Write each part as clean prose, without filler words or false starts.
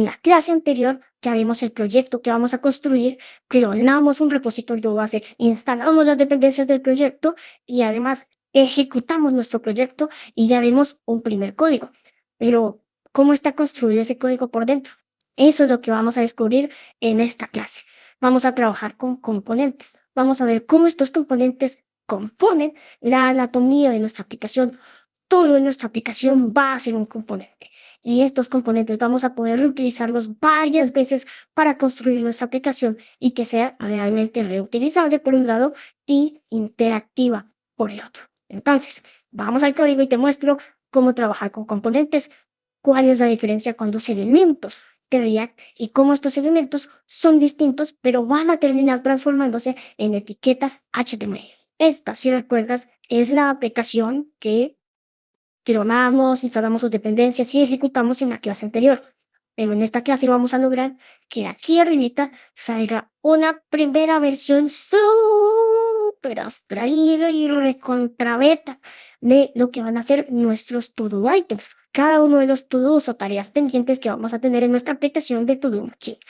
En la clase anterior ya vimos el proyecto que vamos a construir, clonamos un repositorio base, instalamos las dependencias del proyecto y además ejecutamos nuestro proyecto y ya vimos un primer código. Pero, ¿cómo está construido ese código por dentro? Eso es lo que vamos a descubrir en esta clase. Vamos a trabajar con componentes. Vamos a ver cómo estos componentes componen la anatomía de nuestra aplicación. Todo en nuestra aplicación va a ser un componente. Y estos componentes vamos a poder utilizarlos varias veces para construir nuestra aplicación y que sea realmente reutilizable por un lado y interactiva por el otro. Entonces, vamos al código y te muestro cómo trabajar con componentes, cuál es la diferencia con los elementos de React y cómo estos elementos son distintos, pero van a terminar transformándose en etiquetas HTML. Esta, si recuerdas, es la aplicación que clonamos, instalamos sus dependencias y ejecutamos en la clase anterior. Pero en esta clase vamos a lograr que aquí arribita salga una primera versión súper abstraída y recontra beta de lo que van a ser nuestros to-do items. Cada uno de los to-dos o tareas pendientes que vamos a tener en nuestra aplicación de To-Do Machine.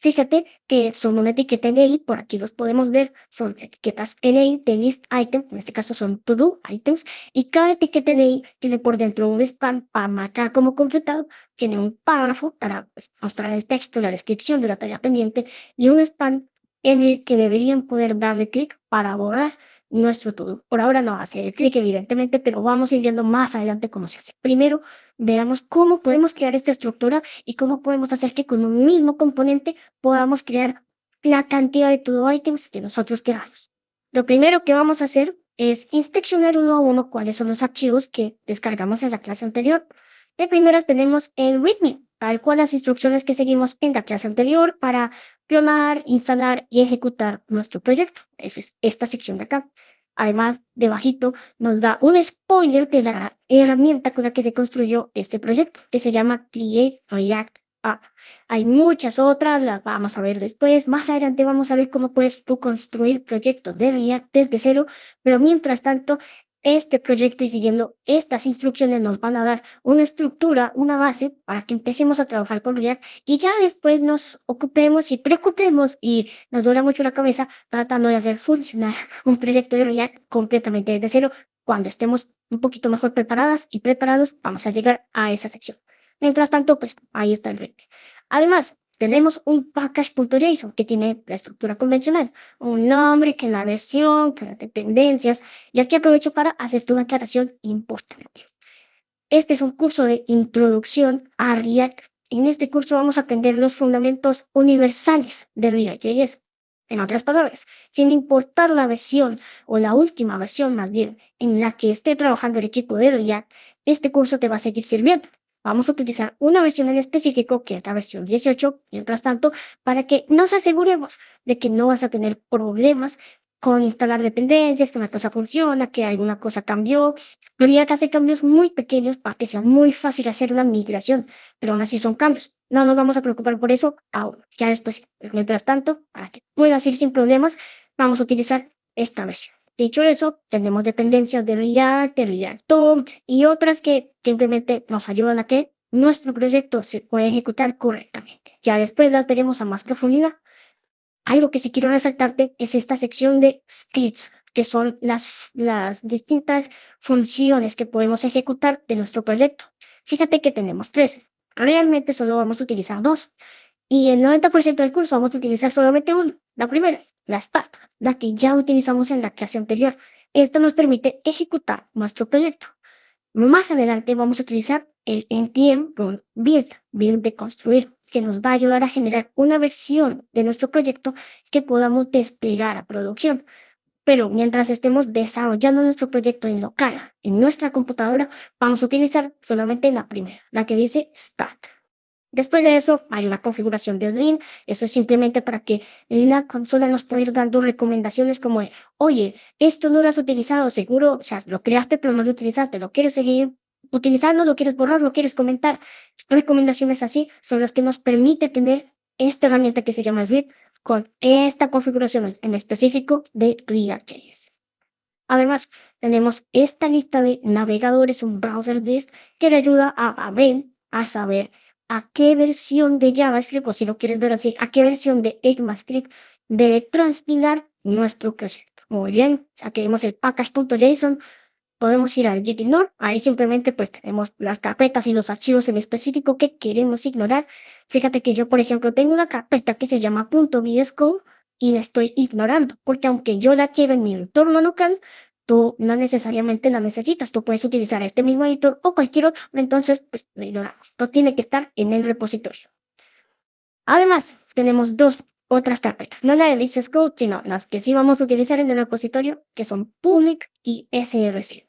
Fíjate que son una etiqueta NI, por aquí los podemos ver, son etiquetas NI de list item, en este caso son to-do items, y cada etiqueta NI tiene por dentro un span para marcar como completado, tiene un párrafo para mostrar el texto, la descripción de la tarea pendiente, y un span en el que deberían poder darle clic para borrar nuestro todo. Por ahora no hace el clic, evidentemente, pero vamos a ir viendo más adelante cómo se hace. Primero, veamos cómo podemos crear esta estructura y cómo podemos hacer que con un mismo componente podamos crear la cantidad de todo items que nosotros queramos. Lo primero que vamos a hacer es inspeccionar uno a uno cuáles son los archivos que descargamos en la clase anterior. De primeras tenemos el README, tal cual las instrucciones que seguimos en la clase anterior para clonar, instalar y ejecutar nuestro proyecto. Esa es esta sección de acá. Además, debajito nos da un spoiler de la herramienta con la que se construyó este proyecto, que se llama Create React App. Hay muchas otras, las vamos a ver después. Más adelante vamos a ver cómo puedes tú construir proyectos de React desde cero, pero mientras tanto, este proyecto y siguiendo estas instrucciones nos van a dar una estructura, una base para que empecemos a trabajar con React y ya después nos ocupemos y preocupemos y nos duele mucho la cabeza tratando de hacer funcionar un proyecto de React completamente desde cero. Cuando estemos un poquito mejor preparadas y preparados, vamos a llegar a esa sección. Mientras tanto, pues ahí está el reto. Además, tenemos un package.json que tiene la estructura convencional, un nombre, que la versión, que las dependencias, y aquí aprovecho para hacerte una aclaración importante. Este es un curso de introducción a React. En este curso vamos a aprender los fundamentos universales de React.js. En otras palabras, sin importar la versión o la última versión más bien en la que esté trabajando el equipo de React, este curso te va a seguir sirviendo. Vamos a utilizar una versión en específico, que es la versión 18, mientras tanto, para que nos aseguremos de que no vas a tener problemas con instalar dependencias, que una cosa funciona, que alguna cosa cambió. Habría que hacer cambios muy pequeños para que sea muy fácil hacer una migración, pero aún así son cambios. No nos vamos a preocupar por eso ahora, ya después. Pero mientras tanto, para que puedas ir sin problemas, vamos a utilizar esta versión. Dicho eso, tenemos dependencias de React DOM y otras que simplemente nos ayudan a que nuestro proyecto se pueda ejecutar correctamente. Ya después las veremos a más profundidad. Algo que sí quiero resaltarte es esta sección de scripts, que son las distintas funciones que podemos ejecutar de nuestro proyecto. Fíjate que tenemos tres. Realmente solo vamos a utilizar dos. Y el 90% del curso vamos a utilizar solamente uno. La primera, la start, la que ya utilizamos en la clase anterior. Esto nos permite ejecutar nuestro proyecto. Más adelante vamos a utilizar el npm con build de construir, que nos va a ayudar a generar una versión de nuestro proyecto que podamos desplegar a producción. Pero mientras estemos desarrollando nuestro proyecto en local, en nuestra computadora, vamos a utilizar solamente la primera, la que dice start. Después de eso, hay una configuración de Lean. Eso es simplemente para que la consola nos pueda ir dando recomendaciones como, oye, esto no lo has utilizado, seguro, o sea, lo creaste pero no lo utilizaste, lo quieres seguir utilizando, lo quieres borrar, lo quieres comentar. Recomendaciones así son las que nos permite tener esta herramienta que se llama Sleep con esta configuración en específico de React.js. Además, tenemos esta lista de navegadores, un browser list, que le ayuda a ver, a saber a qué versión de JavaScript, o si lo quieres ver así, a qué versión de ECMAScript debe transpilar nuestro proyecto. Muy bien, ya que vemos el package.json, podemos ir al gitignore. Ahí simplemente pues tenemos las carpetas y los archivos en específico que queremos ignorar. Fíjate que yo, por ejemplo, tengo una carpeta que se llama .vscode y la estoy ignorando, porque aunque yo la quiero en mi entorno local, tú no necesariamente la necesitas. Tú puedes utilizar este mismo editor o cualquier otro. Entonces, pues lo ignoramos. No tiene que estar en el repositorio. Además, tenemos dos otras carpetas, no la de VS Code, sino las que sí vamos a utilizar en el repositorio, que son public y src.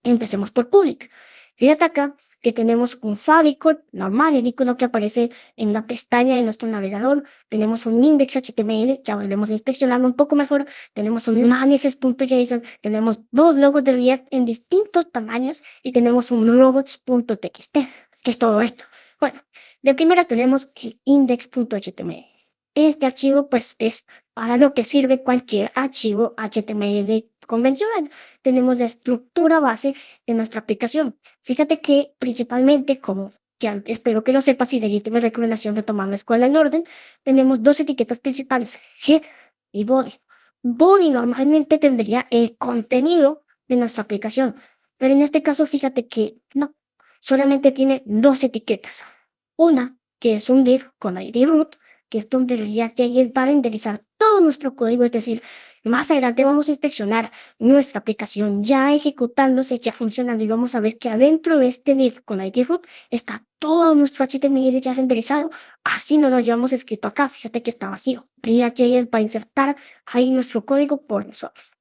Empecemos por public. Fíjate acá que tenemos un favicon normal, el icono que aparece en la pestaña de nuestro navegador. Tenemos un index.html, ya volvemos a inspeccionarlo un poco mejor. Tenemos un manifest.json, tenemos dos logos de React en distintos tamaños y tenemos un robots.txt, que es todo esto. Bueno, de primeras tenemos el index.html. Este archivo pues es para lo que sirve cualquier archivo HTML convencional. Tenemos la estructura base de nuestra aplicación. Fíjate que principalmente, como ya espero que lo sepas y seguiste mi recomendación de tomar la escuela en orden, tenemos dos etiquetas principales, head y body. Body normalmente tendría el contenido de nuestra aplicación, pero en este caso fíjate que no, solamente tiene dos etiquetas. Una que es un div con ID root, que es donde React.js va a renderizar todo nuestro código, es decir, más adelante vamos a inspeccionar nuestra aplicación ya ejecutándose, ya funcionando y vamos a ver que adentro de este div con ID root está todo nuestro HTML ya renderizado, así no lo llevamos escrito acá, fíjate que está vacío. React.js va a insertar ahí nuestro código por nosotros.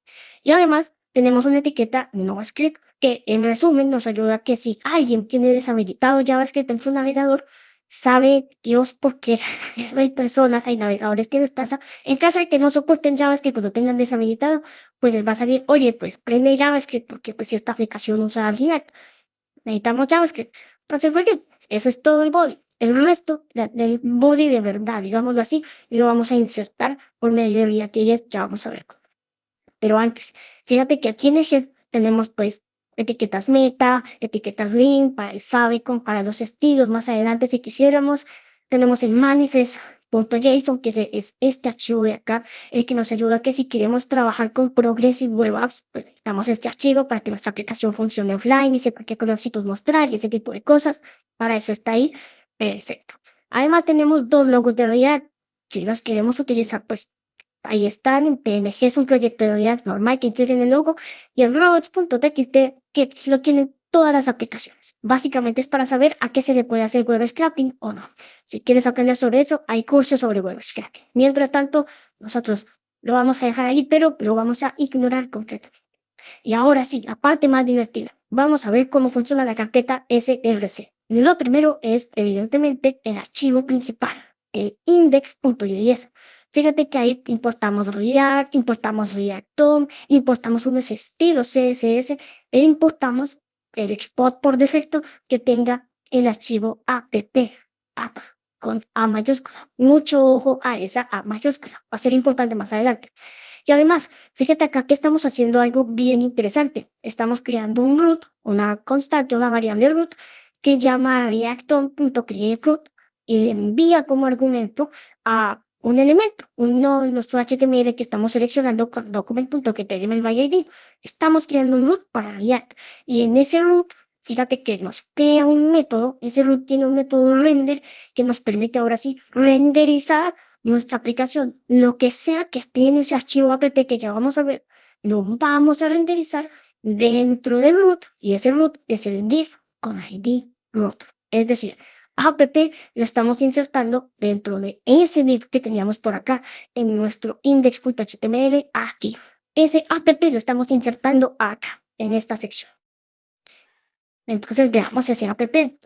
Y además tenemos una etiqueta NoScript que en resumen nos ayuda a que si alguien tiene deshabilitado JavaScript en su navegador, sabe Dios por qué hay personas, hay navegadores que les pasa. En caso de que no soporten JavaScript o lo tengan deshabilitado, pues les va a salir, oye, pues prende JavaScript porque pues si esta aplicación usa React, necesitamos JavaScript. Entonces, bueno, eso es todo el body. El resto del body de verdad, digámoslo así, lo vamos a insertar por medio de React.js, ya vamos a ver. Pero antes, fíjate que aquí en Ejes tenemos pues etiquetas meta, etiquetas link para el favicon, para los estilos más adelante si quisiéramos. Tenemos el manifest.json, que es este archivo de acá, el que nos ayuda a que si queremos trabajar con Progressive Web Apps, pues necesitamos este archivo para que nuestra aplicación funcione offline y sepa qué colorcitos mostrar y ese tipo de cosas. Para eso está ahí. Perfecto. Además tenemos dos logos de React. Si los queremos utilizar, pues ahí están, en PNG es un proyecto de React normal que incluye en el logo, y el robots.txt que lo tienen todas las aplicaciones. Básicamente es para saber a qué se le puede hacer web scraping o no. Si quieres aprender sobre eso, hay cursos sobre web scraping. Mientras tanto, nosotros lo vamos a dejar ahí, pero lo vamos a ignorar completamente. Y ahora sí, la parte más divertida. Vamos a ver cómo funciona la carpeta src. Lo primero es, evidentemente, el archivo principal, el index.js. Fíjate que ahí importamos React, importamos React DOM, importamos unos estilos CSS e importamos el export por defecto que tenga el archivo app con A mayúscula. Mucho ojo a esa A mayúscula. Va a ser importante más adelante. Y además, fíjate acá que estamos haciendo algo bien interesante. Estamos creando un root, una constante, una variable root, que llama react.createRoot y le envía como argumento a un elemento, uno de nuestro HTML que estamos seleccionando con document.getElement by ID. Estamos creando un root para React. Y en ese root, fíjate que nos crea un método, ese root tiene un método render que nos permite ahora sí renderizar nuestra aplicación, lo que sea que esté en ese archivo app que ya vamos a ver, lo vamos a renderizar dentro del root y ese root es el div con ID root. Es decir, app lo estamos insertando dentro de ese div que teníamos por acá en nuestro index.html aquí. Ese app lo estamos insertando acá en esta sección. Entonces veamos ese app.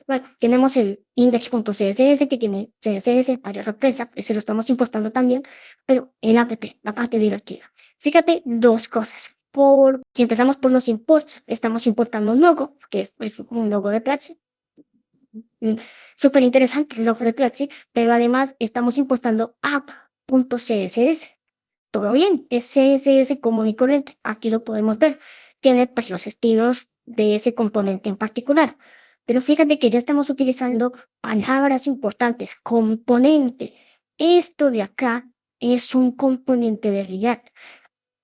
Bueno, tenemos el index.css que tiene CSS, varias sorpresas, ese lo estamos importando también, pero el app, la parte divertida. Fíjate dos cosas. Si empezamos por los imports, estamos importando un logo, que es pues, un logo de Platzi. Súper interesante el logo de Platzi, pero además estamos importando app.css. Todo bien, es CSS común y corriente. Aquí lo podemos ver. Tiene pues los estilos de ese componente en particular. Pero fíjate que ya estamos utilizando palabras importantes, componente. Esto de acá es un componente de React.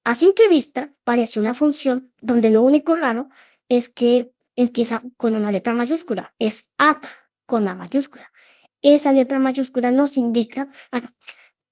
A simple vista parece una función donde lo único raro es que empieza con una letra mayúscula, es app con la mayúscula. Esa letra mayúscula nos indica,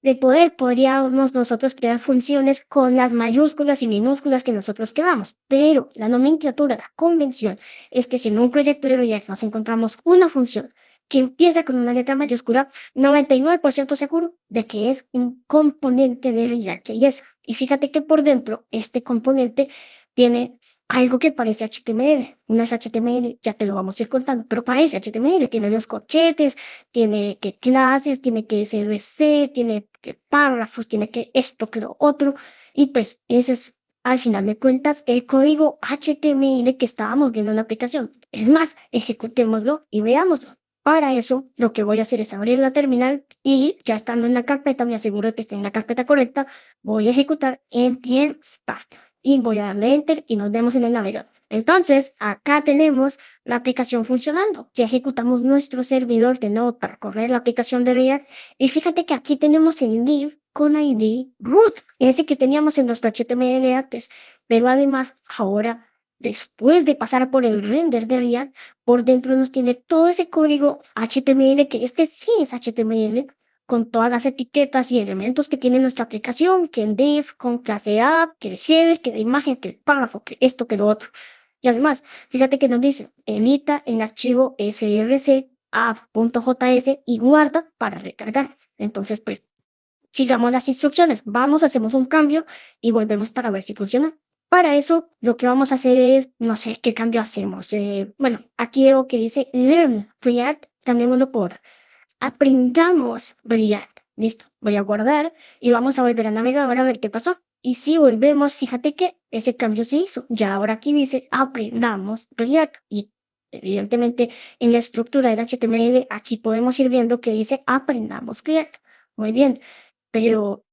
de poder podríamos nosotros crear funciones con las mayúsculas y minúsculas que nosotros queramos, pero la nomenclatura, la convención, es que si en un proyecto de React nos encontramos una función que empieza con una letra mayúscula, 99% seguro de que es un componente de React.js. Y fíjate que por dentro este componente tiene algo que parece HTML. No es HTML, ya te lo vamos a ir contando, pero parece HTML, tiene los corchetes, tiene que clases, tiene que CSS, tiene que párrafos, tiene que esto, que lo otro. Y pues ese es, al final de cuentas, el código HTML que estábamos viendo en la aplicación. Es más, ejecutémoslo y veámoslo. Para eso, lo que voy a hacer es abrir la terminal y ya estando en la carpeta, me aseguro de que esté en la carpeta correcta, voy a ejecutar npm start y voy a darle enter y nos vemos en el navegador. Entonces, acá tenemos la aplicación funcionando. Ya ejecutamos nuestro servidor de Node para correr la aplicación de React. Y fíjate que aquí tenemos el div con ID root, ese que teníamos en nuestro HTML antes. Pero además, ahora, después de pasar por el render de React, por dentro nos tiene todo ese código HTML, que este sí es HTML, con todas las etiquetas y elementos que tiene nuestra aplicación, que el div, con clase app, que el header, que la imagen, que el párrafo, que esto, que lo otro. Y además, fíjate que nos dice, edita el archivo src app.js y guarda para recargar. Entonces, pues, sigamos las instrucciones. Vamos, hacemos un cambio y volvemos para ver si funciona. Para eso, lo que vamos a hacer es, no sé qué cambio hacemos. Bueno, aquí veo que dice Learn React, cambiémoslo por Aprendamos React. Listo, voy a guardar y vamos a volver a navegador a ver qué pasó. Y si volvemos, fíjate que ese cambio se hizo. Ya ahora aquí dice aprendamos React. Y evidentemente en la estructura del HTML aquí podemos ir viendo que dice aprendamos React. Muy bien, pero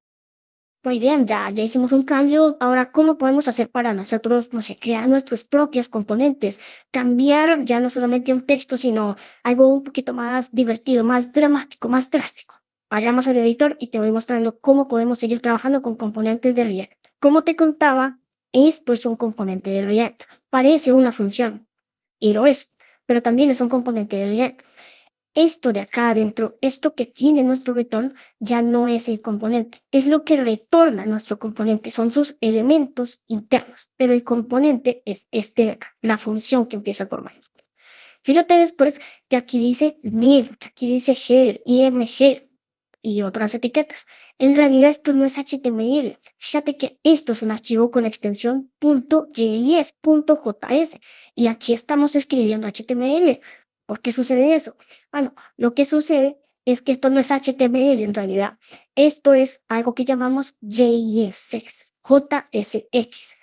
muy bien, ya hicimos un cambio. Ahora, ¿cómo podemos hacer para nosotros, no sé, crear nuestros propios componentes? Cambiar ya no solamente un texto, sino algo un poquito más divertido, más dramático, más drástico. Vayamos al editor y te voy mostrando cómo podemos seguir trabajando con componentes de React. Como te contaba, esto es un componente de React. Parece una función, y lo es, pero también es un componente de React. Esto de acá adentro, esto que tiene nuestro return, ya no es el componente, es lo que retorna nuestro componente, son sus elementos internos, pero el componente es este de acá, la función que empieza por mayúscula. Fíjate después que aquí dice mir, que aquí dice header, img y otras etiquetas. En realidad esto no es HTML. Fíjate que esto es un archivo con extensión .js, .js. Y aquí estamos escribiendo HTML. ¿Por qué sucede eso? Bueno, lo que sucede es que esto no es HTML en realidad. Esto es algo que llamamos JSX. JSX.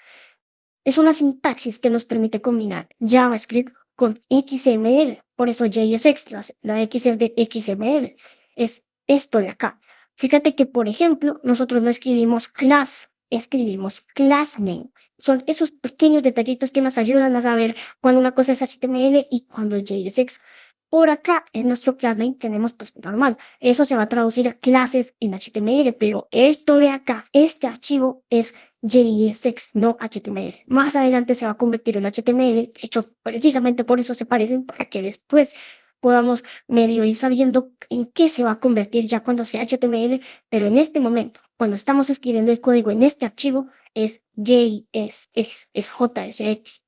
Es una sintaxis que nos permite combinar JavaScript con XML. Por eso JSX, la X es de XML. Es esto de acá. Fíjate que, por ejemplo, nosotros no escribimos class, escribimos class name. Son esos pequeños detallitos que nos ayudan a saber cuando una cosa es HTML y cuando es JSX. Por acá, en nuestro class name tenemos pues normal. Eso se va a traducir a clases en HTML, pero esto de acá, este archivo es JSX, no HTML. Más adelante se va a convertir en HTML, hecho precisamente por eso se parecen, para que después podamos medio ir sabiendo en qué se va a convertir ya cuando sea HTML, pero en este momento, cuando estamos escribiendo el código en este archivo, es JSX, es JSX.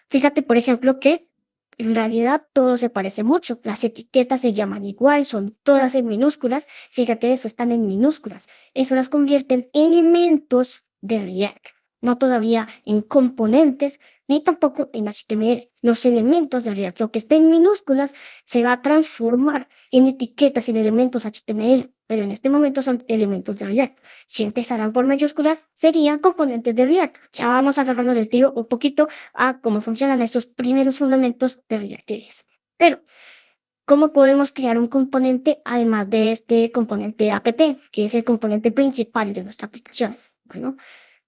Fíjate, por ejemplo, que en realidad todo se parece mucho. Las etiquetas se llaman igual, son todas en minúsculas. Fíjate, eso están en minúsculas. Eso las convierte en elementos de React, no todavía en componentes, ni tampoco en HTML. Los elementos de React, lo que esté en minúsculas, se va a transformar en etiquetas, en elementos HTML, pero en este momento son elementos de React. Si empezaran por mayúsculas, serían componentes de React. Ya vamos agarrando el tiro un poquito a cómo funcionan estos primeros fundamentos de React.js. Pero, ¿cómo podemos crear un componente además de este componente app, que es el componente principal de nuestra aplicación? Bueno,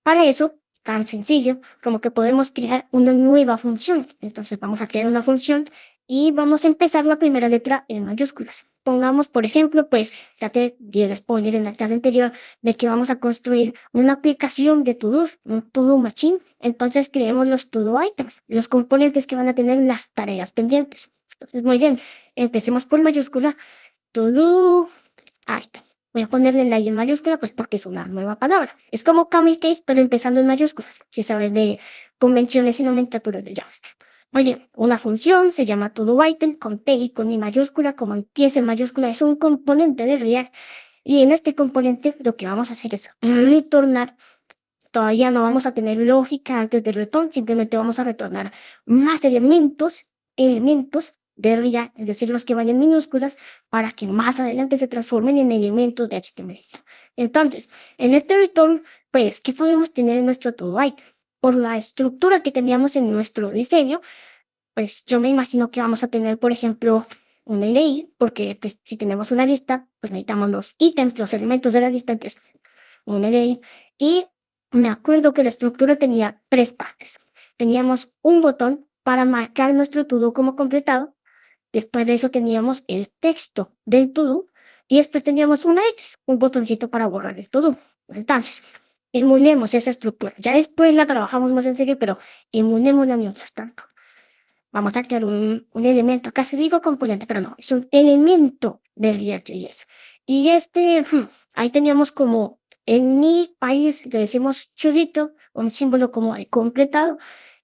para eso, tan sencillo como que podemos crear una nueva función. Entonces vamos a crear una función y vamos a empezar la primera letra en mayúsculas. Pongamos, por ejemplo, pues ya te di el spoiler en la clase anterior de que vamos a construir una aplicación de to-dos, un to-do machine. Entonces creemos los to-do items, los componentes que van a tener las tareas pendientes. Entonces, muy bien, empecemos por mayúscula, to-do item. Voy a ponerle la I en mayúscula, pues porque es una nueva palabra. Es como camel case, pero empezando en mayúsculas, si sabes de convenciones y nomenclaturas de JavaScript. Muy bien, una función se llama todoItem con T y con I mayúscula, como empieza en mayúscula, es un componente de React. Y en este componente lo que vamos a hacer es retornar. Todavía no vamos a tener lógica antes del retorno, simplemente vamos a retornar más elementos de React, es decir, los que van en minúsculas, para que más adelante se transformen en elementos de HTML. Entonces, en este return, pues, ¿qué podemos tener en nuestro todoItem? Por la estructura que teníamos en nuestro diseño, pues yo me imagino que vamos a tener, por ejemplo, un array, porque pues, si tenemos una lista, pues necesitamos los ítems, los elementos de la lista, entonces un array. Y me acuerdo que la estructura tenía tres partes. Teníamos un botón para marcar nuestro todo como completado. Después de eso teníamos el texto del todo. Y después teníamos una X, un botoncito para borrar el todo. Entonces, emulemos esa estructura. Ya después la trabajamos más en serio, pero emulémosla mientras tanto. Vamos a crear un elemento, casi digo componente, pero no, es un elemento de React.js. Y ahí teníamos como en mi país le decimos chulito, un símbolo como el completado.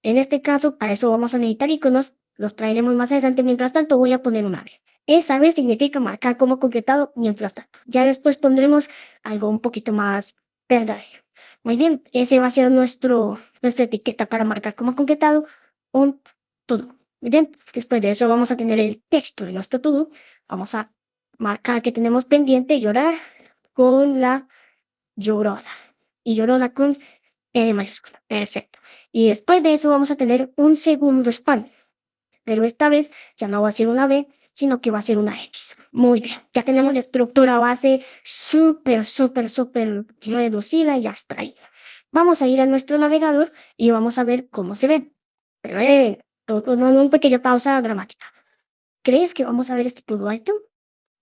En este caso, para eso vamos a necesitar iconos, los traeremos más adelante. Mientras tanto, voy a poner un ave. Esa ave significa marcar como completado mientras tanto. Ya después pondremos algo un poquito más verdadero. Muy bien, ese va a ser nuestra etiqueta para marcar como completado un todo. Muy bien, después de eso vamos a tener el texto de nuestro todo. Vamos a marcar que tenemos pendiente llorar con la llorona. Y llorona con E mayúscula. Perfecto. Y después de eso vamos a tener un segundo span. Pero esta vez ya no va a ser una B, sino que va a ser una X. Muy bien. Ya tenemos la estructura base súper reducida y abstraída. Vamos a ir a nuestro navegador y vamos a ver cómo se ve. Pero una pequeña pausa dramática. ¿Crees que vamos a ver este todo item?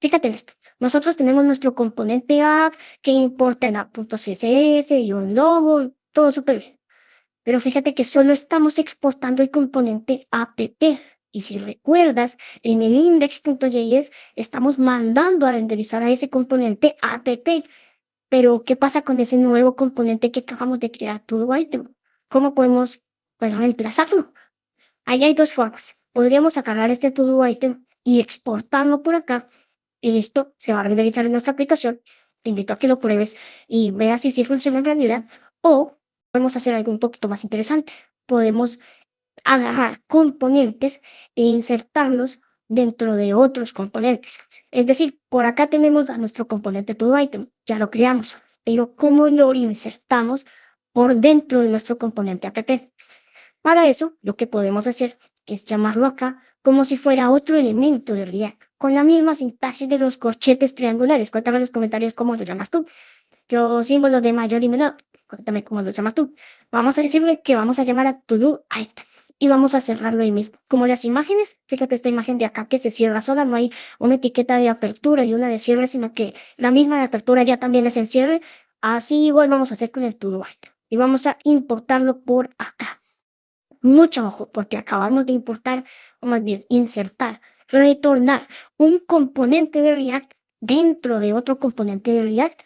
Fíjate en esto. Nosotros tenemos nuestro componente app que importa en app.css y un logo, todo súper bien. Pero fíjate que solo estamos exportando el componente app. Y si recuerdas, en el index.js estamos mandando a renderizar a ese componente app. Pero, ¿qué pasa con ese nuevo componente que acabamos de crear, todo item? ¿Cómo podemos, pues, reemplazarlo? Ahí hay dos formas. Podríamos agarrar este to-do item y exportarlo por acá. Y listo, se va a renderizar en nuestra aplicación. Te invito a que lo pruebes y veas si sí funciona en realidad. O podemos hacer algo un poquito más interesante. Podemos agarrar componentes e insertarlos dentro de otros componentes. Es decir, por acá tenemos a nuestro componente to item, ya lo creamos, pero ¿cómo lo insertamos por dentro de nuestro componente app? Para eso, lo que podemos hacer es llamarlo acá como si fuera otro elemento de React, con la misma sintaxis de los corchetes triangulares. Cuéntame en los comentarios cómo lo llamas tú. Yo símbolos de mayor y menor. Cuéntame cómo lo llamas tú. Vamos a decirle que vamos a llamar a todo item y vamos a cerrarlo ahí mismo. Como las imágenes, fíjate esta imagen de acá que se cierra sola, no hay una etiqueta de apertura y una de cierre, sino que la misma de apertura ya también es el cierre. Así igual vamos a hacer con el todo item y vamos a importarlo por acá. Mucho ojo, porque acabamos de importar, o más bien insertar, retornar un componente de React dentro de otro componente de React.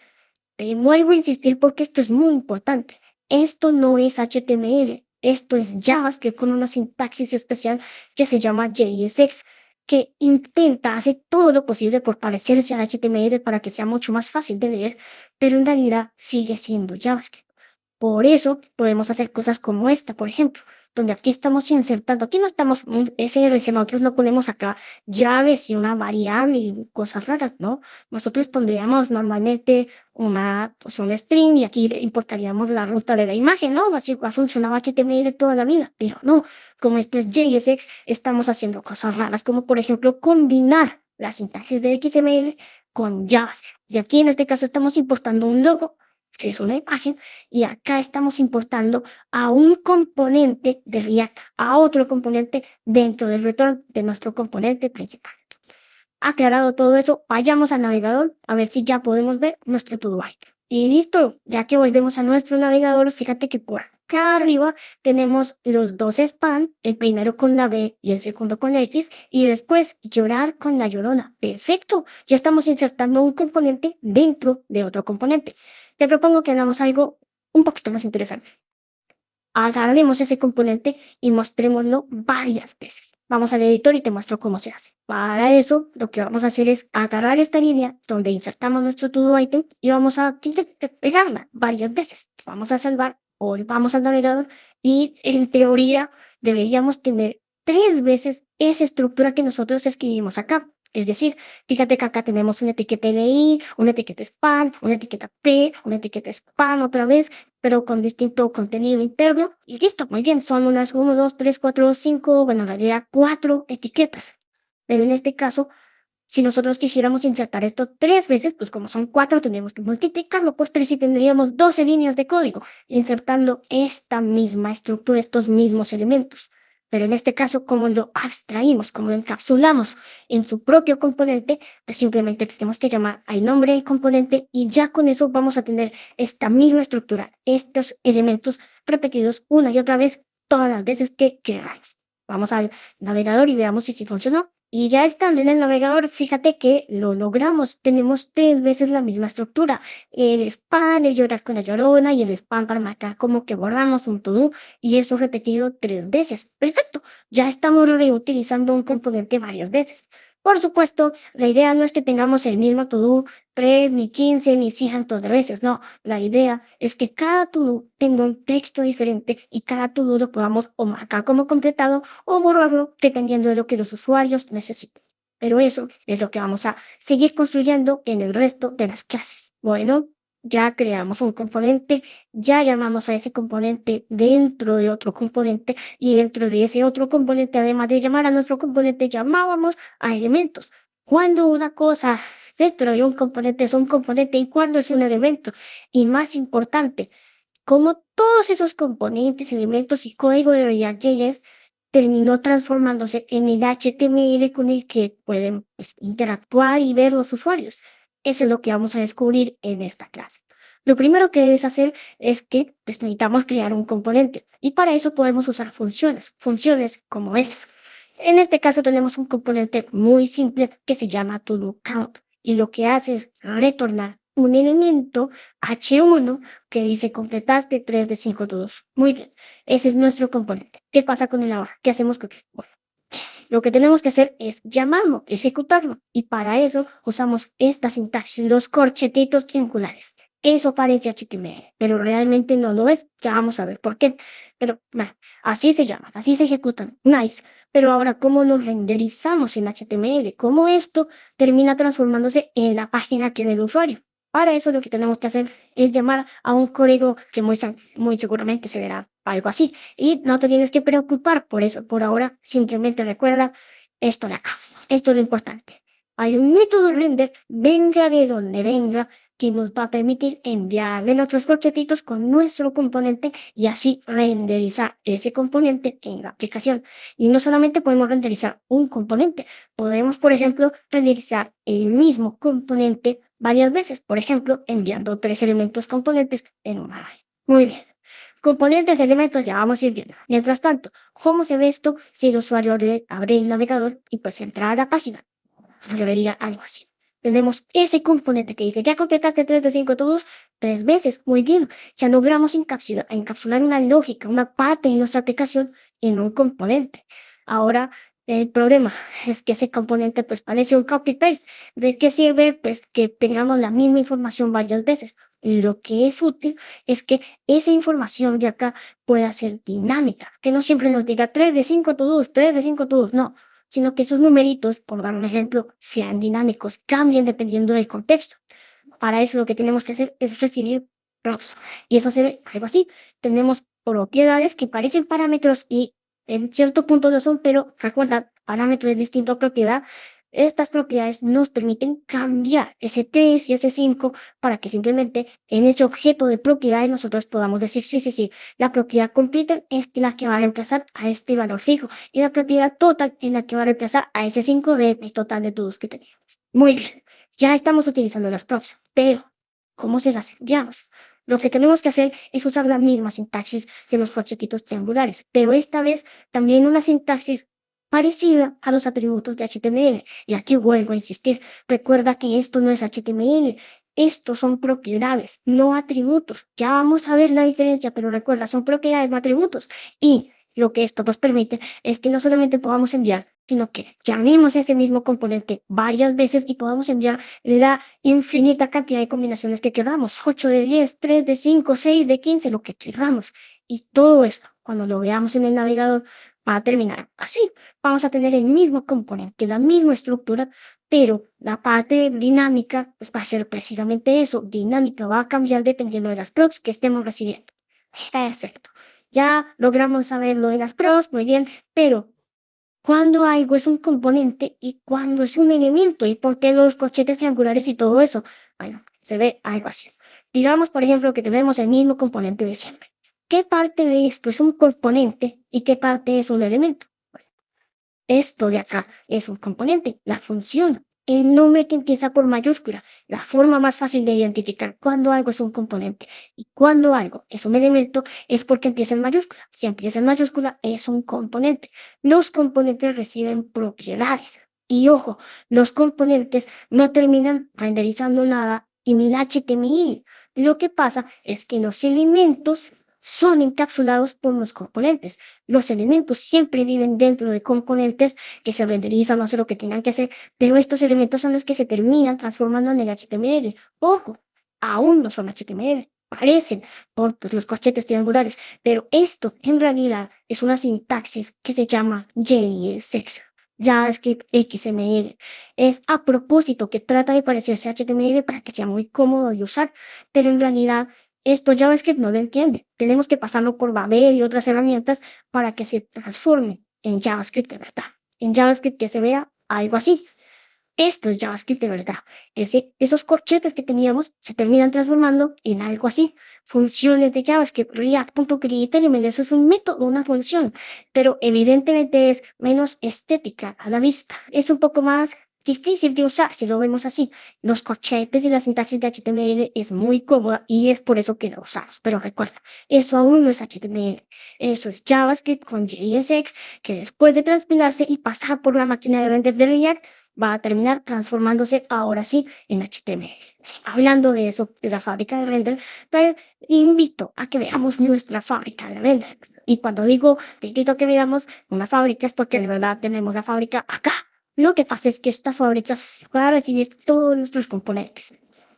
Vuelvo a insistir porque esto es muy importante. Esto no es HTML, esto es JavaScript con una sintaxis especial que se llama JSX, que intenta hacer todo lo posible por parecerse a HTML para que sea mucho más fácil de leer, pero en realidad sigue siendo JavaScript. Por eso podemos hacer cosas como esta, por ejemplo, donde aquí estamos insertando, aquí no estamos SRC, nosotros no ponemos acá llaves y una variable y cosas raras, ¿no? Nosotros pondríamos normalmente un string y aquí importaríamos la ruta de la imagen, ¿no? Así ha funcionado HTML toda la vida, pero no, como esto es JSX, estamos haciendo cosas raras, como por ejemplo combinar la sintaxis de XML con JavaScript. Y aquí en este caso estamos importando un logo que es una imagen, y acá estamos importando a un componente de React, a otro componente dentro del return de nuestro componente principal. Aclarado todo eso, vayamos al navegador a ver si ya podemos ver nuestro to-do item. Y listo, ya que volvemos a nuestro navegador, fíjate que por acá arriba tenemos los dos span, el primero con la B y el segundo con la X, y después llorar con la llorona. Perfecto, ya estamos insertando un componente dentro de otro componente. Te propongo que hagamos algo un poquito más interesante. Agarremos ese componente y mostrémoslo varias veces. Vamos al editor y te muestro cómo se hace. Para eso, lo que vamos a hacer es agarrar esta línea donde insertamos nuestro to-do item y vamos a pegarla varias veces. Vamos a salvar o vamos al navegador y en teoría deberíamos tener 3 veces esa estructura que nosotros escribimos acá. Es decir, fíjate que acá tenemos una etiqueta LI, una etiqueta spam, una etiqueta P, una etiqueta spam otra vez, pero con distinto contenido interno. Y listo, muy bien, son unas 1, 2, 3, 4, 5, bueno, en realidad 4 etiquetas. Pero en este caso, si nosotros quisiéramos insertar esto 3 veces, pues como son 4, tendríamos que multiplicarlo por 3 y tendríamos 12 líneas de código, insertando esta misma estructura, estos mismos elementos. Pero en este caso, como lo abstraímos, como lo encapsulamos en su propio componente, pues simplemente tenemos que llamar al nombre del componente y ya con eso vamos a tener esta misma estructura, estos elementos repetidos una y otra vez, todas las veces que queramos. Vamos al navegador y veamos si funcionó. Y ya estando en el navegador, fíjate que lo logramos. Tenemos 3 veces la misma estructura. El span, el llorar con la llorona y el span para marcar como que borramos un to-do y eso repetido 3 veces. Perfecto. Ya estamos reutilizando un componente varias veces. Por supuesto, la idea no es que tengamos el mismo to-do 3, ni 15, ni cientos de veces. No, la idea es que cada to-do tenga un texto diferente y cada to-do lo podamos o marcar como completado o borrarlo dependiendo de lo que los usuarios necesiten. Pero eso es lo que vamos a seguir construyendo en el resto de las clases. Bueno, ya creamos un componente, ya llamamos a ese componente dentro de otro componente y dentro de ese otro componente, además de llamar a nuestro componente, llamábamos a elementos. Cuando una cosa dentro de un componente es un componente y cuando es un elemento. Y más importante, como todos esos componentes, elementos y código de React.js terminó transformándose en el HTML con el que pueden pues, interactuar y ver los usuarios. Eso es lo que vamos a descubrir en esta clase. Lo primero que debes hacer es que pues, necesitamos crear un componente y para eso podemos usar funciones como es. En este caso tenemos un componente muy simple que se llama ToDoCount y lo que hace es retornar un elemento H1 que dice completaste 3 de 5 todos. Muy bien, ese es nuestro componente. ¿Qué pasa con el ahora? ¿Qué hacemos con él? Bueno, lo que tenemos que hacer es llamarlo, ejecutarlo, y para eso usamos esta sintaxis, los corchetitos triangulares. Eso parece HTML, pero realmente no lo es. Ya vamos a ver por qué. Pero bueno, así se llaman, así se ejecutan. Nice. Pero ahora, ¿cómo lo renderizamos en HTML? ¿Cómo esto termina transformándose en la página que ve el usuario? Para eso lo que tenemos que hacer es llamar a un código que muy seguramente se verá algo así. Y no te tienes que preocupar por eso. Por ahora, simplemente recuerda esto de acá. Esto es lo importante. Hay un método render, venga de donde venga, que nos va a permitir enviarle nuestros corchetitos con nuestro componente y así renderizar ese componente en la aplicación. Y no solamente podemos renderizar un componente, podemos, por ejemplo, renderizar el mismo componente varias veces, por ejemplo, enviando 3 elementos componentes en un array. Muy bien. Componentes de elementos ya vamos a ir viendo. Mientras tanto, ¿cómo se ve esto si el usuario abre el navegador y pues entra a la página? Se vería algo así. Tenemos ese componente que dice, ya completaste 3 de 5 todos 3 veces. Muy bien. Ya logramos encapsular una lógica, una parte de nuestra aplicación en un componente. Ahora, el problema es que ese componente pues parece un copy-paste. ¿De qué sirve? Pues que tengamos la misma información varias veces. Lo que es útil es que esa información de acá pueda ser dinámica, que no siempre nos diga 3 de 5 todos, 3 de 5 todos, no, sino que esos numeritos, por dar un ejemplo, sean dinámicos, cambien dependiendo del contexto. Para eso lo que tenemos que hacer es recibir props. Y eso se ve algo así. Tenemos propiedades que parecen parámetros y en cierto punto lo son, pero recuerda, parámetro es distinto a propiedad. Estas propiedades nos permiten cambiar ese 3 y ese 5 para que simplemente en ese objeto de propiedades nosotros podamos decir, sí, sí, sí, la propiedad completa es la que va a reemplazar a este valor fijo y la propiedad total es la que va a reemplazar a ese 5 del total de todos que teníamos. Muy bien, ya estamos utilizando las props, pero ¿cómo se las enviamos? Lo que tenemos que hacer es usar la misma sintaxis que los corchetes triangulares, pero esta vez también una sintaxis parecida a los atributos de HTML. Y aquí vuelvo a insistir, recuerda que esto no es HTML, estos son propiedades, no atributos. Ya vamos a ver la diferencia, pero recuerda, son propiedades, no atributos. Y lo que esto nos permite es que no solamente podamos enviar, sino que llamemos a ese mismo componente varias veces y podamos enviar la infinita cantidad de combinaciones que queramos. 8 de 10, 3 de 5, 6 de 15, lo que queramos. Y todo esto, cuando lo veamos en el navegador, va a terminar así. Vamos a tener el mismo componente, la misma estructura, pero la parte dinámica pues, va a ser precisamente eso. Dinámica va a cambiar dependiendo de las procs que estemos recibiendo. Perfecto. Ya logramos saber lo de las pros, muy bien, pero cuando algo es un componente y cuando es un elemento y por qué los corchetes triangulares y todo eso. Bueno, se ve algo así. Digamos, por ejemplo, que tenemos el mismo componente de siempre. ¿Qué parte de esto es un componente y qué parte es un elemento? Bueno, esto de acá es un componente, la función, el nombre que empieza por mayúscula, la forma más fácil de identificar cuando algo es un componente y cuando algo es un elemento es porque empieza en mayúscula. Si empieza en mayúscula es un componente. Los componentes reciben propiedades. Y ojo, los componentes no terminan renderizando nada en el HTML. Lo que pasa es que los elementos son encapsulados por los componentes. Los elementos siempre viven dentro de componentes que se renderizan, no sé lo que tengan que hacer, pero estos elementos son los que se terminan transformando en el HTML. Ojo, aún no son HTML, parecen por pues, los corchetes triangulares, pero esto en realidad es una sintaxis que se llama JSX. JavaScript XML. Es a propósito que trata de parecerse a HTML para que sea muy cómodo de usar, pero en realidad esto JavaScript no lo entiende. Tenemos que pasarlo por Babel y otras herramientas para que se transforme en JavaScript de verdad. En JavaScript que se vea algo así. Esto es JavaScript de verdad. Esos corchetes que teníamos se terminan transformando en algo así. Funciones de JavaScript, React.createElement, eso es un método, una función, pero evidentemente es menos estética a la vista. Es un poco más difícil de usar si lo vemos así. Los corchetes y la sintaxis de HTML es muy cómoda y es por eso que la usamos. Pero recuerda, eso aún no es HTML. Eso es JavaScript con JSX que después de transpilarse y pasar por la máquina de render de React, va a terminar transformándose ahora sí en HTML. Hablando de eso, de la fábrica de render, te invito a que veamos nuestra fábrica de render. Y cuando digo te invito a que veamos una fábrica es porque de verdad tenemos la fábrica acá. Lo que pasa es que esta fábrica va a recibir todos nuestros componentes,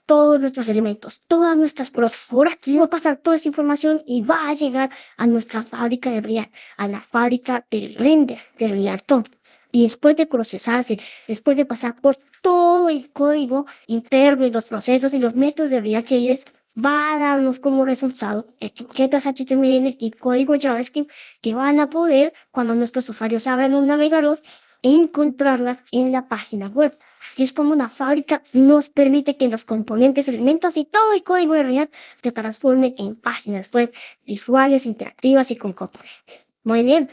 todos nuestros elementos, todas nuestras pruebas. Por aquí va a pasar toda esa información y va a llegar a nuestra fábrica de React, a la fábrica de render de React. Y después de procesarse, después de pasar por todo el código interno y los procesos y los métodos de React.js, va a darnos como resultado etiquetas HTML y código JavaScript que van a poder, cuando nuestros usuarios abran un navegador, encontrarlas en la página web. Así es como una fábrica nos permite que los componentes, elementos y todo el código de React se transformen en páginas web visuales, interactivas y con componentes. Muy bien.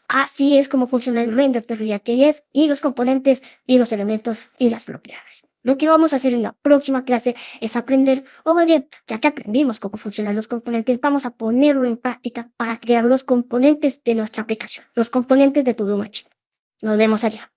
Así es como funciona el render de React.js y los componentes y los elementos y las propiedades. Lo que vamos a hacer en la próxima clase es aprender, o más bien, ya que aprendimos cómo funcionan los componentes, vamos a ponerlo en práctica para crear los componentes de nuestra aplicación, los componentes de tu Machine. Nos vemos allá.